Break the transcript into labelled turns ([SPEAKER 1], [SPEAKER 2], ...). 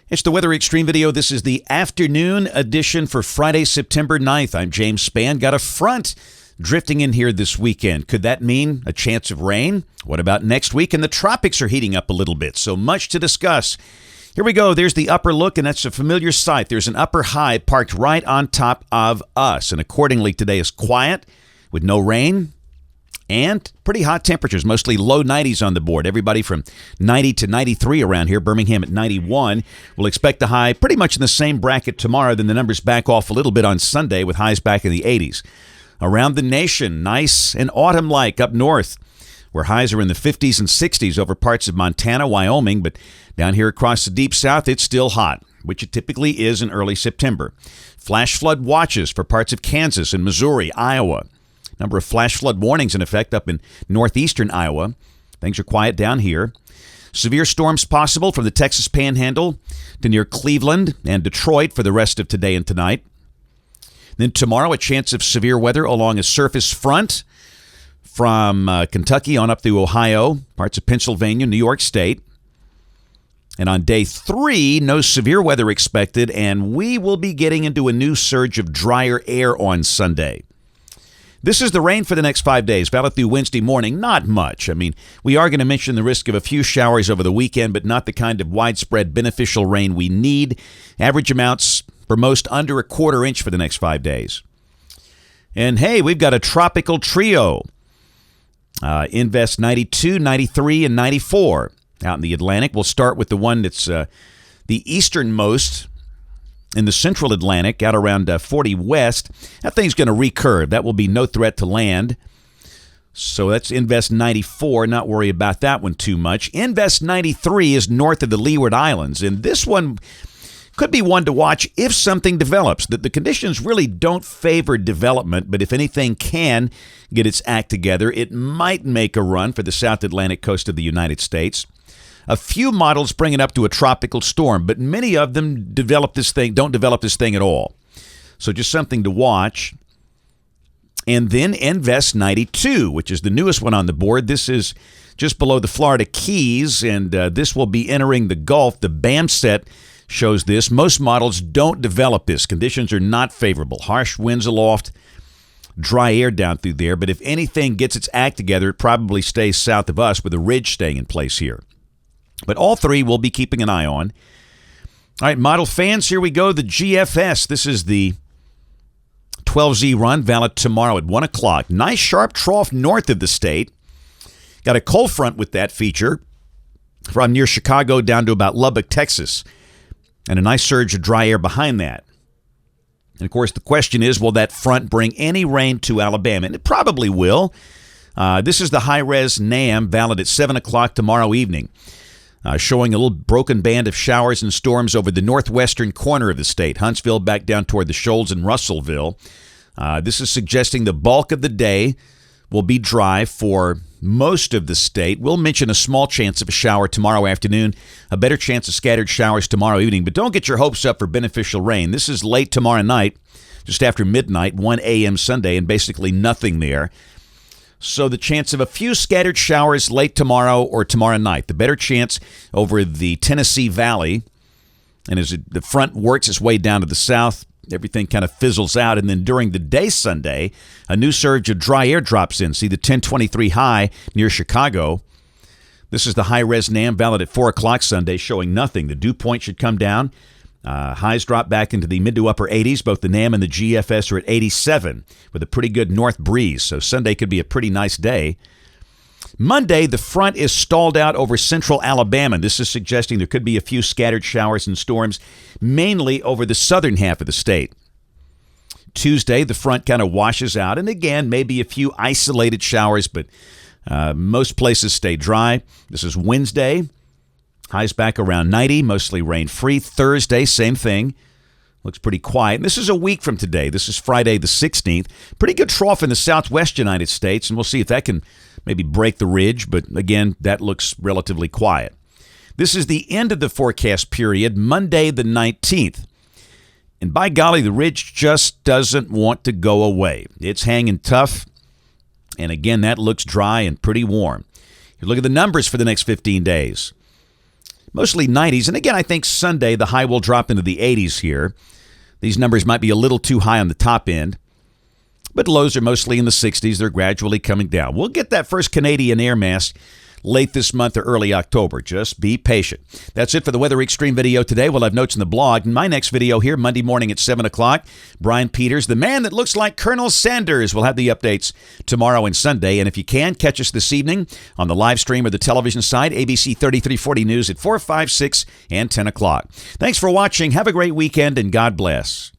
[SPEAKER 1] It's the Weather Xtreme video. This is the afternoon edition for Friday, September 9th. I'm James Spann. Got a front drifting in here this weekend. Could that mean a chance of rain? What about next week? And the tropics are heating up a little bit, so much to discuss. Here we go. There's the upper look, and that's a familiar sight. There's an upper high parked right on top of us, and accordingly, today is quiet with no rain and pretty hot temperatures, mostly low 90s on the board. Everybody from 90 to 93 around here. Birmingham at 91. We'll expect the high pretty much in the same bracket tomorrow. Then the numbers back off a little bit on Sunday with highs back in the 80s. Around the nation, nice and autumn-like up north, where highs are in the 50s and 60s over parts of Montana, Wyoming. But down here across the deep south, it's still hot, which it typically is in early September. Flash flood watches for parts of Kansas and Missouri, Iowa. Number of flash flood warnings in effect up in northeastern Iowa. Things are quiet down here. Severe storms possible from the Texas Panhandle to near Cleveland and Detroit for the rest of today and tonight. Then tomorrow, a chance of severe weather along a surface front from Kentucky on up through Ohio, parts of Pennsylvania, New York State. And on day 3, no severe weather expected, and we will be getting into a new surge of drier air on Sunday. This is the rain for the next 5 days, valid through Wednesday morning. Not much. I mean, we are going to mention the risk of a few showers over the weekend, but not the kind of widespread beneficial rain we need. Average amounts for most under a quarter inch for the next 5 days. And hey, we've got a tropical trio. Invest 92, 93, and 94 out in the Atlantic. We'll start with the one that's the easternmost in the central Atlantic, out around 40 west. That thing's going to recurve. That will be no threat to land. So that's Invest 94. Not worry about that one too much. Invest 93 is north of the Leeward Islands, and this one could be one to watch if something develops. The conditions really don't favor development, but if anything can get its act together, it might make a run for the South Atlantic coast of the United States. A few models bring it up to a tropical storm, but many of them don't develop this thing at all. So just something to watch. And then Invest 92, which is the newest one on the board. This is just below the Florida Keys, and this will be entering the Gulf. The BAM set shows this. Most models don't develop this. Conditions are not favorable. Harsh winds aloft, dry air down through there. But if anything gets its act together, it probably stays south of us with a ridge staying in place here. But all three we'll be keeping an eye on. All right, model fans, here we go. The GFS. This is the 12Z run, valid tomorrow at 1 o'clock. Nice sharp trough north of the state. Got a cold front with that feature from near Chicago down to about Lubbock, Texas. And a nice surge of dry air behind that. And, of course, the question is, will that front bring any rain to Alabama? And it probably will. This is the high-res NAM, valid at 7 o'clock tomorrow evening. Showing a little broken band of showers and storms over the northwestern corner of the state. Huntsville back down toward the Shoals and Russellville. This is suggesting the bulk of the day will be dry for most of the state. We'll mention a small chance of a shower tomorrow afternoon, a better chance of scattered showers tomorrow evening. But don't get your hopes up for beneficial rain. This is late tomorrow night, just after midnight, 1 a.m. Sunday, and basically nothing there. So the chance of a few scattered showers late tomorrow or tomorrow night. The better chance over the Tennessee Valley. And as the front works its way down to the south, everything kind of fizzles out. And then during the day Sunday, a new surge of dry air drops in. See the 1023 high near Chicago. This is the high-res NAM, valid at 4 o'clock Sunday, showing nothing. The dew point should come down. Highs drop back into the mid to upper 80s. Both the NAM and the GFS are at 87 with a pretty good north breeze. So Sunday could be a pretty nice day. Monday, the front is stalled out over central Alabama. This is suggesting there could be a few scattered showers and storms, mainly over the southern half of the state. Tuesday, the front kind of washes out. And again, maybe a few isolated showers, but most places stay dry. This is Wednesday. Highs back around 90, mostly rain-free. Thursday, same thing. Looks pretty quiet. And this is a week from today. This is Friday the 16th. Pretty good trough in the southwest United States, and we'll see if that can maybe break the ridge. But again, that looks relatively quiet. This is the end of the forecast period, Monday the 19th. And by golly, the ridge just doesn't want to go away. It's hanging tough. And again, that looks dry and pretty warm. You look at the numbers for the next 15 days. mostly 90s. And again, I think Sunday the high will drop into the 80s here. These numbers might be a little too high on the top end, but lows are mostly in the 60s. They're gradually coming down. We'll get that first Canadian air mass late this month or early October. Just be patient. That's it for the Weather Xtreme video today. We'll have notes in the blog. In my next video here, Monday morning at 7 o'clock, Brian Peters, the man that looks like Colonel Sanders, will have the updates tomorrow and Sunday. And if you can, catch us this evening on the live stream or the television side, ABC 3340 News at 4, 5, 6, and 10 o'clock. Thanks for watching. Have a great weekend, and God bless.